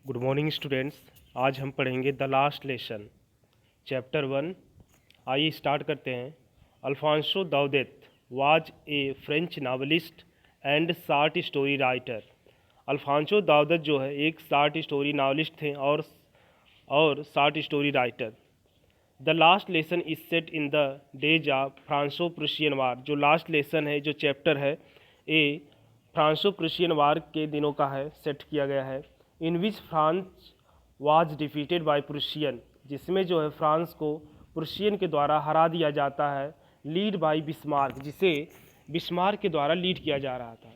Good morning students. आज हम पढ़ेंगे द लास्ट लेसन चैप्टर 1। आइए स्टार्ट करते हैं। Alphonse Daudet was a French novelist and short story writer. Alphonse Daudet जो है एक शॉर्ट स्टोरी नावलिस्ट थे और short story writer. The last lesson is set in the days of Franco Prussian war. जो last lesson है, जो chapter है, ये फ्रांसो प्रुशियन वार के दिनों का है, सेट किया गया है। In which France was defeated by Prussian, जिसमें जो है फ्रांस को प्रुशियन के द्वारा हरा दिया जाता है। लीड बाय बिस्मार्क, जिसे बिस्मार्क के द्वारा लीड किया जा रहा था।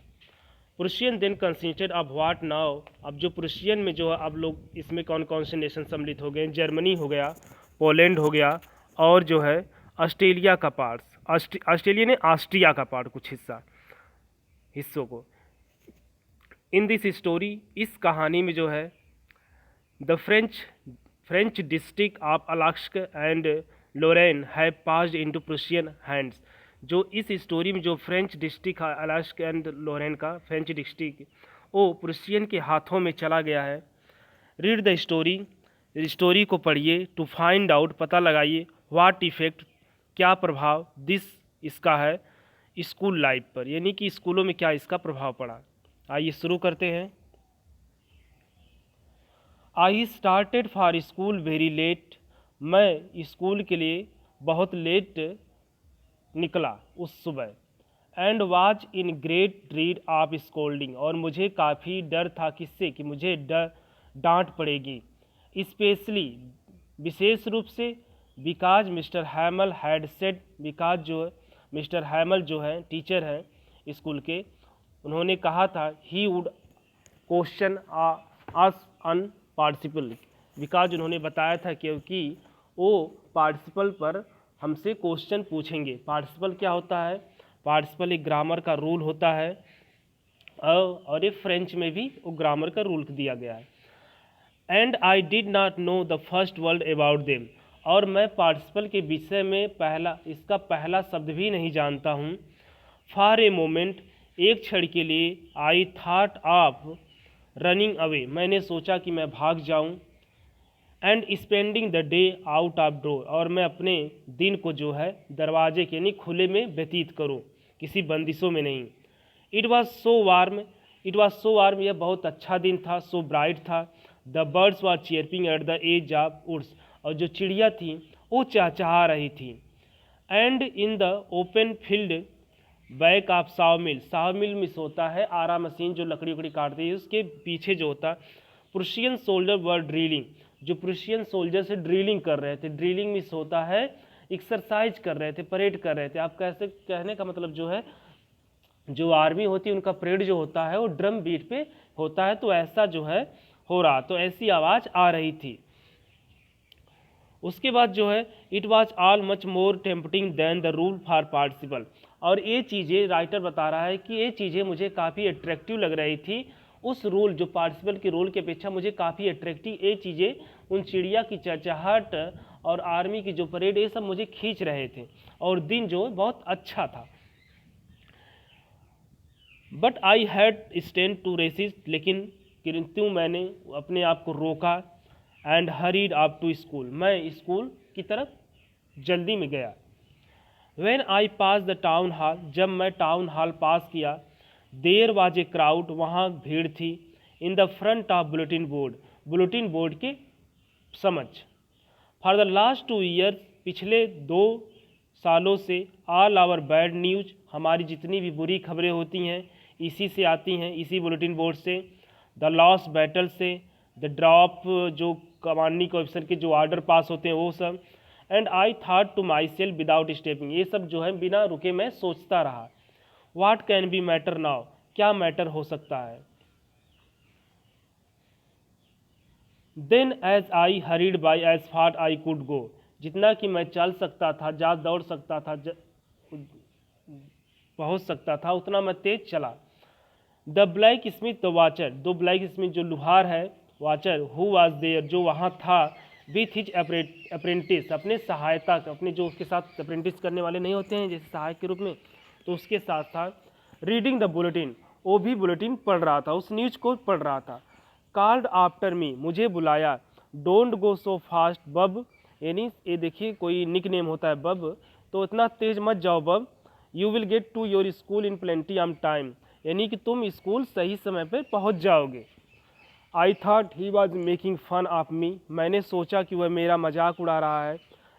Prussian then consisted of what now. अब जो प्रुशियन में जो है, अब लोग इसमें कौन कौन से नेशन सम्मिलित हो गए? जर्मनी हो गया, पोलैंड हो गया, और जो है ऑस्ट्रेलिया का पार्ट, ऑस्ट्रेलिया ने ऑस्ट्रिया का पार्ट, कुछ हिस्सों को। इन दिस स्टोरी, इस कहानी में जो है, the French district of Alsace and Lorraine have passed into Prussian hands. जो इस स्टोरी में जो फ्रेंच डिस्ट्रिक्ट है, अलास्क एंड लोरेन का फ्रेंच डिस्ट्रिक्ट, वो प्रुशियन के हाथों में चला गया है। रीड द स्टोरी को पढ़िए। टू फाइंड आउट, पता लगाइए। व्हाट इफेक्ट, क्या प्रभाव, इसका है स्कूल लाइफ पर, यानी कि स्कूलों में क्या इसका प्रभाव पड़ा। आइए शुरू करते हैं। I started for school very late. मैं स्कूल के लिए बहुत लेट निकला उस सुबह। And was in great dread of scolding, और मुझे काफ़ी डर था, किससे? कि मुझे डांट पड़ेगी। स्पेशली, विशेष रूप से, because mister हैमल had said, because जो है मिस्टर हैमल जो है टीचर हैं स्कूल के, उन्होंने कहा था he would question us on participle. Because उन्होंने बताया था क्योंकि वो पार्टिसिपल पर हमसे क्वेश्चन पूछेंगे। पार्टिसिपल क्या होता है? पार्टिसिपल एक ग्रामर का रूल होता है, और ये फ्रेंच में भी वो ग्रामर का रूल दिया गया है। And I did not know the first word about them, और मैं पार्टिसिपल के विषय में इसका पहला शब्द भी नहीं जानता हूँ। फॉर ए मोमेंट, एक क्षण के लिए, I thought of running away, मैंने सोचा कि मैं भाग जाऊं। And spending the day out of door, और मैं अपने दिन को जो है दरवाजे के यानी खुले में व्यतीत करूं, किसी बंदिशों में नहीं। इट वॉज सो वार्म, यह बहुत अच्छा दिन था। सो ब्राइट था। The birds were chirping at the edge of woods, और जो चिड़िया थी वो चहचहा रही थी। And in the open field back of sawmill मिस होता है आरा मशीन, जो लकड़ी उकड़ी काटती है, उसके पीछे जो होता प्रुशियन सोल्जर वर ड्रिलिंग, जो प्रुशियन सोल्जर से ड्रिलिंग कर रहे थे। ड्रिलिंग मिस होता है एक्सरसाइज कर रहे थे, परेड कर रहे थे। आप कैसे, कहने का मतलब जो है, जो आर्मी होती है उनका परेड जो होता है वो ड्रम बीट पे होता है, तो ऐसा जो है हो रहा, तो ऐसी आवाज़ आ रही थी। उसके बाद जो है, it was all much more tempting than the rule for participle, और ये चीज़ें राइटर बता रहा है कि ये चीज़ें मुझे काफ़ी अट्रैक्टिव लग रही थी। उस रूल, जो पार्टिसिपल के रूल की अपेक्षा मुझे काफ़ी अट्रैक्टिव ये चीज़ें, उन चिड़िया की चहचहाहट और आर्मी की जो परेड, ये सब मुझे खींच रहे थे, और दिन जो बहुत अच्छा था। But I had stand to resist, लेकिन किंतु मैंने अपने आप को रोका। And hurried up to school, मैं स्कूल की तरफ जल्दी में गया। When I pass the town hall, जब मैं टाउन हॉल पास किया, देयर वाज ए क्राउड, वहाँ भीड़ थी। In the front of bulletin board के समझ। फॉर द लास्ट 2 ईयर्स, पिछले 2 सालों से, ऑल आवर बैड न्यूज, हमारी जितनी भी बुरी खबरें होती हैं इसी से आती हैं, इसी बुलेटिन बोर्ड से। द लॉस बैटल से, द ड्रॉप, जो कमांडिंग ऑफिसर के जो ऑर्डर पास होते हैं वो सब। And I thought to my self without stepping, ये सब जो है बिना रुके मैं सोचता रहा। What can be matter now, क्या मैटर हो सकता है। Then as I hurried by as far I could go, जितना कि मैं चल सकता था, जा दौड़ सकता था, पहुँच सकता था, उतना मैं तेज चला। The blacksmith the watcher, 2 blacksmith जो लुहार है, वाचर, हु वाज देयर, जो वहाँ था, विथ हिज अप्रेंटिस, अपने सहायता, अपने जो उसके साथ अप्रेंटिस करने वाले नहीं होते हैं जैसे सहायक के रूप में, तो उसके साथ था। रीडिंग द बुलेटिन, वो भी बुलेटिन पढ़ रहा था, उस न्यूज़ को पढ़ रहा था। कॉल्ड आफ्टर मी, मुझे बुलाया। डोंट गो सो फास्ट बब, यानी ये देखिए कोई निक नेम होता है बब, तो इतना तेज मत जाओ bub. You will get to your school in plenty of time, यानी कि तुम स्कूल सही समय पर पहुंच जाओगे। I thought he was making fun of me, मैंने सोचा कि वह मेरा मजाक उड़ा रहा है।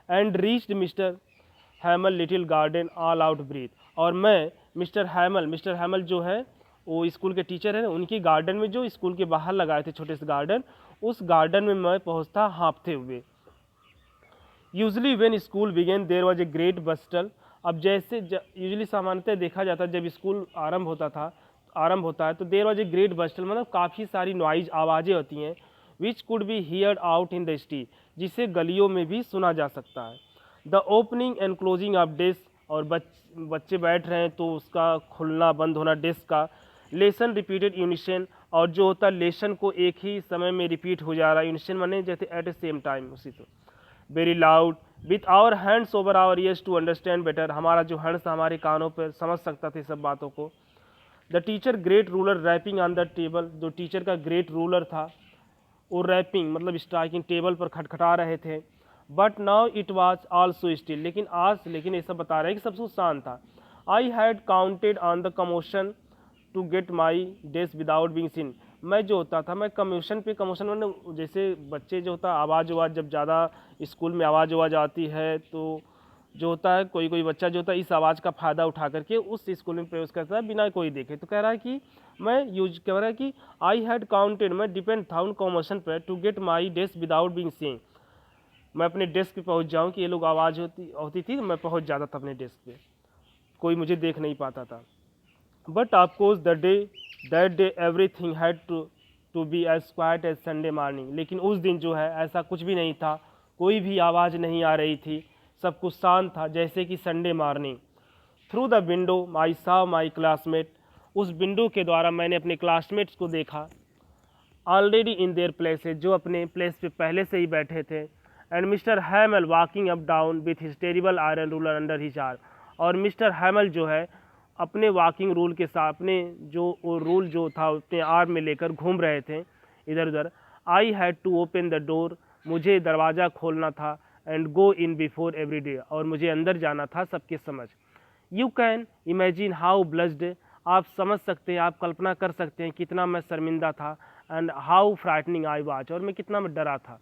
And reached mister Hamel little garden all out breath, और मैं मिस्टर हैमल जो है वो स्कूल के टीचर हैं, उनकी गार्डन में जो स्कूल के बाहर लगाए थे छोटे से गार्डन, उस गार्डन में मैं पहुंचता हाँफते हुए। Usually when school began there was a great bustle, अब जैसे यूजली सामान्यतः देखा जाता है जब स्कूल आरंभ होता है तो देयर वाज ए ग्रेट बस्टल, मतलब काफ़ी सारी नॉइज आवाज़ें होती हैं, which could be heard out in the street, जिसे गलियों में भी सुना जा सकता है। The opening and closing of desk, और बच्चे बैठ रहे हैं तो उसका खुलना बंद होना डेस्क का। लेसन रिपीटेड यूनिशन, और जो होता है लेसन को एक ही समय में रिपीट हो जा रहा है, यूनिशन माने जैसे एट ए सेम टाइम, उसी तो। Very loud with our hands over our ears to understand better, हमारा जो हैंड्स था हमारे कानों पर समझ सकता थे सब बातों को। The teacher great ruler rapping on the table, जो टीचर का ग्रेट रूलर था वो रैपिंग मतलब स्ट्राइकिंग टेबल पर खटखटा रहे थे। But now it was also still, लेकिन ये सब बता रहे हैं कि सब कुछ शांत था। I had counted on the commotion to get my desk without being seen, मैं जो होता था मैं कमोशन मैंने जैसे बच्चे जो होता आवाज़ जब ज़्यादा स्कूल में आवाज़ आती है तो जो होता है कोई बच्चा जो होता है इस आवाज़ का फ़ायदा उठा करके उस स्कूल में प्रवेश करता है बिना कोई देखे। तो कह रहा है कि कह रहा है कि आई हैड काउंटेड, मैं डिपेंड था उन कमोशन पर, to get my desk without being seen, मैं अपने डेस्क पे पहुंच जाऊं कि ये लोग आवाज़ होती थी तो मैं पहुंच जाता था अपने डेस्क पे, कोई मुझे देख नहीं पाता था। But of course that day everything had to be as quiet as Sunday morning, लेकिन उस दिन जो है ऐसा कुछ भी नहीं था, कोई भी आवाज़ नहीं आ रही थी, सब कुछ शांत था जैसे कि Sunday morning. Through the window I saw my classmate, उस विंडो के द्वारा मैंने अपने क्लासमेट्स को देखा। ऑलरेडी इन देयर प्लेसेज, जो अपने प्लेस पे पहले से ही बैठे थे। And mister हैमल walking up down with his terrible iron ruler under his arm, और मिस्टर हैमल जो है अपने वॉकिंग रूल के साथ अपने जो वो रूल जो था अपने आर्म में लेकर घूम रहे थे इधर उधर। I had to open the door, मुझे दरवाज़ा खोलना था। And go in before every day, और मुझे अंदर जाना था सबके समझ। You can imagine how blushed, आप समझ सकते हैं, आप कल्पना कर सकते हैं कितना मैं शर्मिंदा था। And how frightening I watch, और मैं कितना मैं डरा था।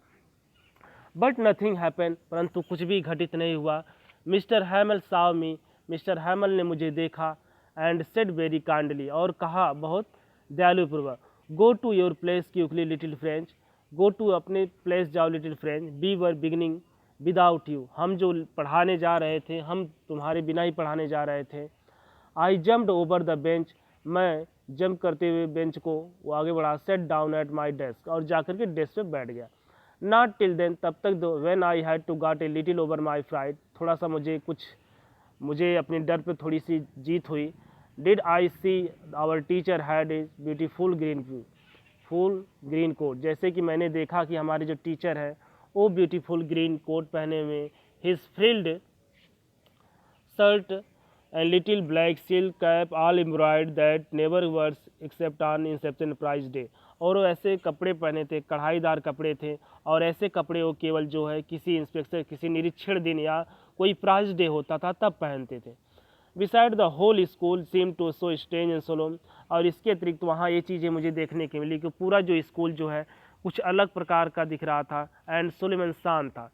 बट नथिंग हैपन, परंतु कुछ भी घटित नहीं हुआ। मिस्टर हैमल साव मी, मिस्टर हैमल ने मुझे देखा। एंड सेड वेरी काइंडली, और कहा बहुत दयालुपूर्वक, go to your place quickly little French, go to अपने प्लेस जाओ little French, we were beginning without you, हम जो पढ़ाने जा रहे थे हम तुम्हारे बिना ही पढ़ाने जा रहे थे। आई जम्प्ड ओवर द बेंच, मैं जंप करते हुए बेंच को वो आगे बढ़ा। Set down at my desk, और जाकर के डेस्क पे बैठ गया। नॉट टिल देन, तब तक दो, when I had to got a little over my fright, थोड़ा सा मुझे अपने डर पे थोड़ी सी जीत हुई। Did I see our teacher had a beautiful green coat, जैसे कि मैंने देखा कि हमारे जो टीचर है वो ब्यूटीफुल ग्रीन कोट पहने हुए, his frilled shirt and little black silk cap all embroidered that never wore except on inspection prize day, और वो ऐसे कपड़े पहने थे, कढ़ाईदार कपड़े थे, और ऐसे कपड़े वो केवल जो है किसी इंस्पेक्शन किसी निरीक्षण दिन या कोई प्राइज डे होता था तब पहनते थे। Beside the whole school seem to so strange and solemn, और इसके अतिरिक्त वहाँ ये चीज़ें मुझे देखने की मिली कि पूरा जो स्कूल जो है कुछ अलग प्रकार का दिख रहा था एंड सोलम एंड शांत था।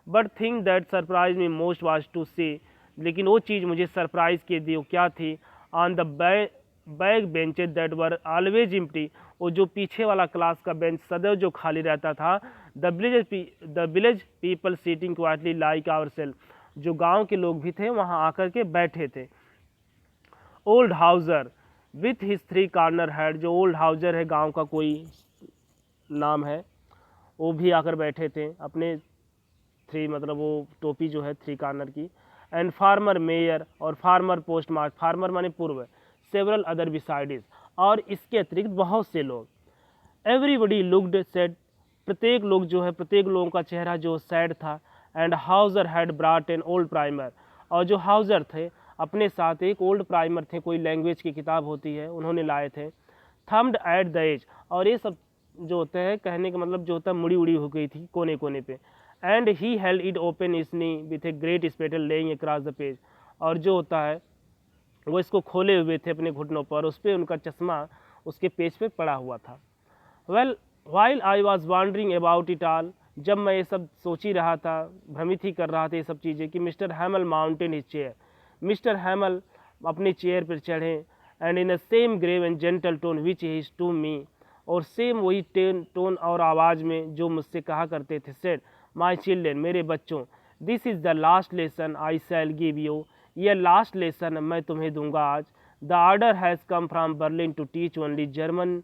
But thing that surprise me most was to see, लेकिन वो चीज़ मुझे सरप्राइज के दी वो क्या थी, on the back benches that were always empty, वो जो पीछे वाला क्लास का बेंच सदैव जो खाली रहता था। The village people sitting quietly like our self, जो गांव के लोग भी थे वहां आकर के बैठे थे। Old Houser with his 3 corner head, जो ओल्ड हाउजर है गांव का कोई नाम है, वो भी आकर बैठे थे अपने 3 मतलब वो टोपी जो है 3 कॉर्नर की। एंड फार्मर मेयर और फार्मर पोस्ट मास्टर, फार्मर माने पूर्व, सेवरल अदर बिसाइड्स, और इसके अतिरिक्त बहुत से लोग। एवरीबडी लुक्ड सैड, प्रत्येक लोगों का चेहरा जो सैड था। And Houser had brought an old primer, और जो हाउजर थे अपने साथ एक ओल्ड प्राइमर थे, कोई लैंग्वेज की किताब होती है उन्होंने लाए थे। थम्ड एट द एज, और ये सब जो होते हैं, कहने का मतलब जो होता है मुड़ी उड़ी हो गई थी कोने कोने पे। And he held it open is knee with a great spectacle lying across the page, और जो होता है वो इसको खोले हुए थे अपने घुटनों पर, उस पर उनका चश्मा उसके पेज पे पड़ा हुआ था। Well while I was wondering about it all, जब मैं ये सब सोच ही रहा था, भ्रमित ही कर रहा था ये सब चीज़ें, कि mister Hamel mountain his chair, mister Hamel अपने चेयर पर चढ़े, and in the same grave and gentle tone which is to me, और सेम वही टोन और आवाज़ में जो मुझसे कहा करते थे, सेड माई चिल्ड्रेन, मेरे बच्चों, this is the last lesson I shall give you, यह लास्ट लेसन मैं तुम्हें दूंगा आज। The order has come from Berlin to teach only German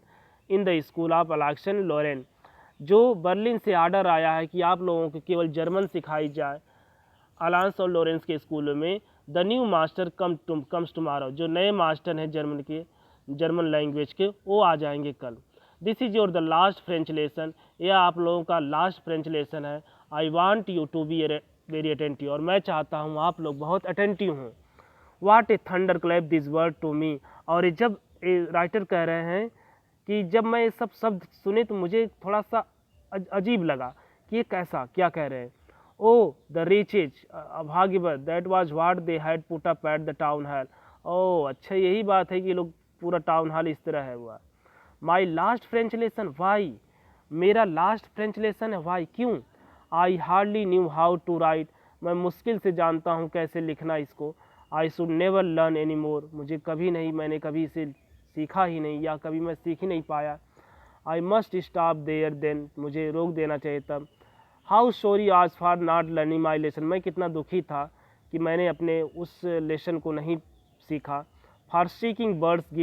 in the school of Alsace Lorraine, जो बर्लिन से order आया है कि आप लोगों को केवल जर्मन सिखाई जाए अलांस और लॉरेंस के स्कूलों में। The new master comes tomorrow, जो नए मास्टर हैं जर्मन लैंग्वेज के, वो आ जाएंगे कल। This is your the last French lesson, यह आप लोगों का लास्ट फ्रेंच लेसन है। I want you to be very attentive, और मैं चाहता हूँ आप लोग बहुत अटेंटिव हों। What a thunderclap this word to me, और जब राइटर कह रहे हैं कि जब मैं ये सब शब्द सुने तो मुझे थोड़ा सा अजीब लगा कि ये कैसा क्या कह रहे हैं। ओ द रिचेज अभाग्यवत, that was what they had put up at the town hall, oh अच्छा यही बात है कि लोग पूरा टाउन हॉल इस तरह है हुआ। My last French lesson why, मेरा लास्ट फ्रेंच लेसन है वाई, क्यों। I hardly knew how to write, मैं मुश्किल से जानता हूँ कैसे लिखना इसको। I should never learn any more, मुझे कभी नहीं, मैंने कभी इसे सीखा ही नहीं, या कभी मैं सीख ही नहीं पाया। I must stop there then, मुझे रोक देना चाहिए तब। हाउ सॉरी आज for not learning my lesson, मैं कितना दुखी था कि मैंने अपने उस लेसन को नहीं सीखा। For seeking birds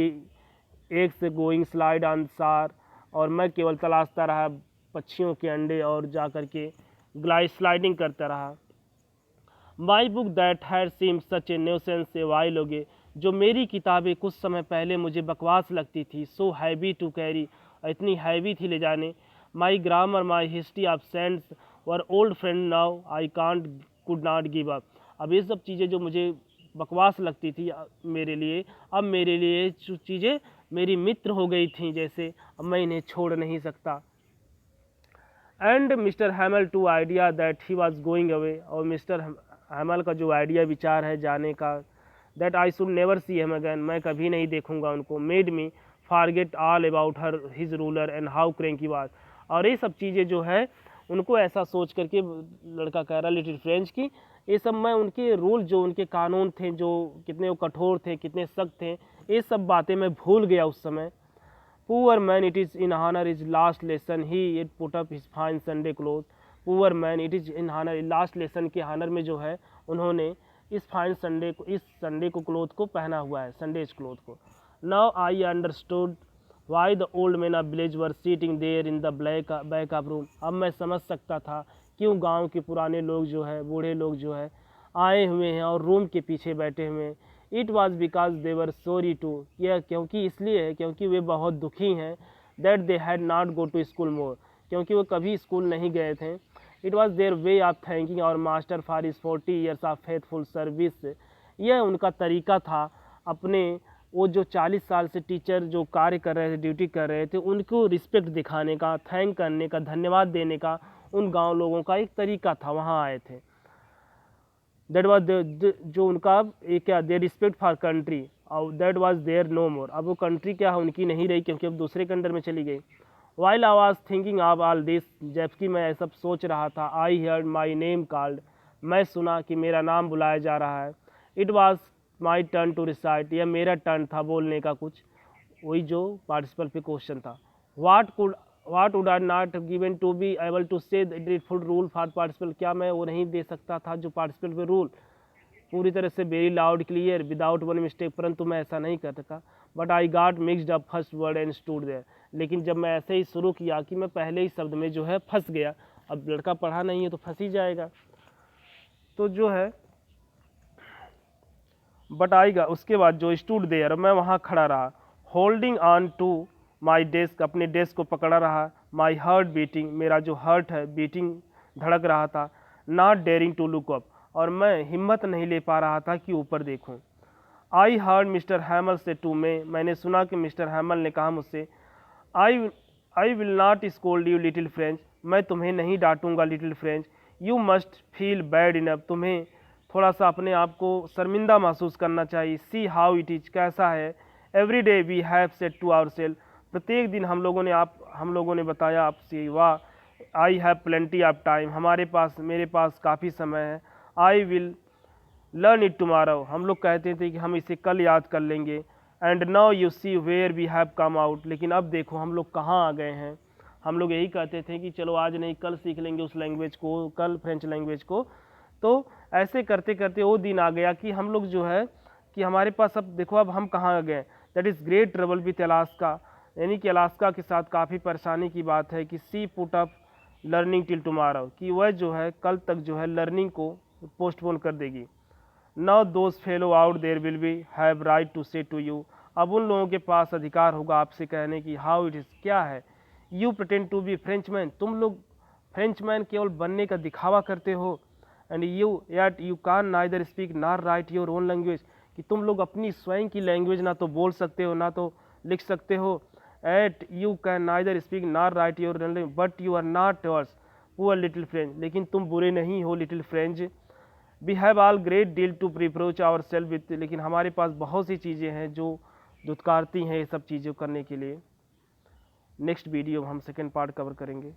eggs going slide on सार, और मैं केवल तलाशता रहा पक्षियों के अंडे और जा कर के स्लाइडिंग करता रहा। My book that had seem such a nuisance a while ago, जो मेरी किताबें कुछ समय पहले मुझे बकवास लगती थी, सो हैवी टू कैरी, इतनी हैवी थी ले जाने। My grammar my history of saints were old friend, now I can't could not give up, अब ये सब चीज़ें जो मुझे बकवास लगती थी मेरे लिए, अब मेरे लिए चीज़ें मेरी मित्र हो गई थी जैसे, अब मैं इन्हें छोड़ नहीं सकता। And mister Hamel to idea that he was going away, और मिस्टर हैमल का जो आइडिया विचार है जाने का, that I should never see him again, मैं कभी नहीं देखूंगा उनको, made me forget all about her his ruler and how cranky was, और ये सब चीज़ें जो है उनको ऐसा सोच करके लड़का कह रहा लिटिल फ्रेंच की, ये सब मैं उनके रूल जो उनके कानून थे जो कितने वो कठोर थे कितने सख्त थे, ये सब बातें मैं भूल गया उस समय। Poor man it is in honour is last lesson he it put up his fine Sunday cloth, poor man it is in honour, last lesson के हानर में जो है उन्होंने इस फाइन संडे को, इस संडे को क्लोथ को पहना हुआ है, संडेज क्लोथ को। Now I understood why the old man of village were sitting there in the back of room, अब मैं समझ सकता था क्यों गांव के पुराने लोग जो है, बूढ़े लोग जो है आए हुए हैं और रूम के पीछे बैठे हुए हैं। It was because they were sorry to, यह क्योंकि इसलिए है क्योंकि वे बहुत दुखी हैं, that they had not go to school more, क्योंकि वो कभी स्कूल नहीं गए थे। It was their way of thanking our master for his 40 years of faithful service, यह उनका तरीका था अपने वो जो 40 साल से टीचर जो कार्य कर रहे थे, ड्यूटी कर रहे थे, उनको रिस्पेक्ट दिखाने का, थैंक करने का, धन्यवाद देने का उन गांव लोगों का एक तरीका था, वहाँ आए थे। दैट वाज जो उनका एक क्या देयर रिस्पेक्ट फॉर कंट्री, और दैट वाज देयर नो मोर, अब वो कंट्री क्या है उनकी नहीं रही क्योंकि अब दूसरे के अंडर में चली गई। While I was thinking of all this, जबकि मैं ये सब सोच रहा था, I heard my name called, मैं सुना कि मेरा नाम बुलाया जा रहा है। It was my turn to recite, यह मेरा टर्न था बोलने का, कुछ वही जो पार्टिसिपल पे क्वेश्चन था। What would I not given to be able to say dreadful rule for participle, क्या मैं वो नहीं दे सकता था जो पार्टिसिपल पे रूल पूरी तरह से very loud clear without one mistake, परंतु मैं ऐसा नहीं कर सका। But I got mixed up first word and stood there, लेकिन जब मैं ऐसे ही शुरू किया कि मैं पहले ही शब्द में जो है फंस गया, अब लड़का पढ़ा नहीं है तो फंस ही जाएगा, तो जो है बट आएगा उसके बाद जो स्टूड देयर, मैं वहाँ खड़ा रहा, holding on to my desk, अपने डेस्क को पकड़ा रहा, माई हार्ट बीटिंग, मेरा जो हार्ट है बीटिंग धड़क रहा था, not daring to look up, और मैं हिम्मत नहीं ले पा रहा था कि ऊपर देखूं। आई हर्ड मिस्टर हैमल से टू मे, मैंने सुना कि मिस्टर हैमल ने कहा मुझसे, I I will not scold you little French, मैं तुम्हें नहीं डांटूंगा little French. You must feel bad enough, तुम्हें थोड़ा सा अपने आप को शर्मिंदा महसूस करना चाहिए। सी हाउ इट इज, कैसा है। Every day we have said to our self, प्रत्येक दिन हम लोगों ने बताया आपसे, वाह। I have plenty of time, मेरे पास काफ़ी समय है। I will learn it tomorrow, हम लोग कहते थे कि हम इसे कल याद कर लेंगे। And now you see where we have come out, लेकिन अब देखो हम लोग कहाँ आ गए हैं। हम लोग यही कहते थे कि चलो आज नहीं कल सीख लेंगे उस लैंग्वेज को, कल फ्रेंच लैंग्वेज को। तो ऐसे करते करते वो दिन आ गया कि हम लोग जो है कि हमारे पास अब देखो अब हम कहाँ आ गए। That is great trouble with Alaska, यानी कि अलास्का के साथ काफ़ी परेशानी की बात है कि see put up learning till tomorrow, कि वह जो है कल तक जो है लर्निंग को पोस्टपोन कर देगी। Now those fellow out there will be have right to say to you, अब उन लोगों के पास अधिकार होगा आपसे कहने की हाउ इट इज़, क्या है। You pretend to be Frenchman, तुम लोग फ्रेंचमैन केवल बनने का दिखावा करते हो। And you can neither speak nor write your own language, कि तुम लोग अपनी स्वयं की लैंग्वेज ना तो बोल सकते हो ना तो लिख सकते हो। At you can neither speak nor write your language but you are not worse poor little French, लेकिन तुम बुरे नहीं हो little French. We have all great deal to reproach our self with, लेकिन हमारे पास बहुत सी चीज़ें हैं जो दुत्कारती हैं ये सब चीज़ें करने के लिए। नेक्स्ट वीडियो में हम सेकेंड पार्ट कवर करेंगे।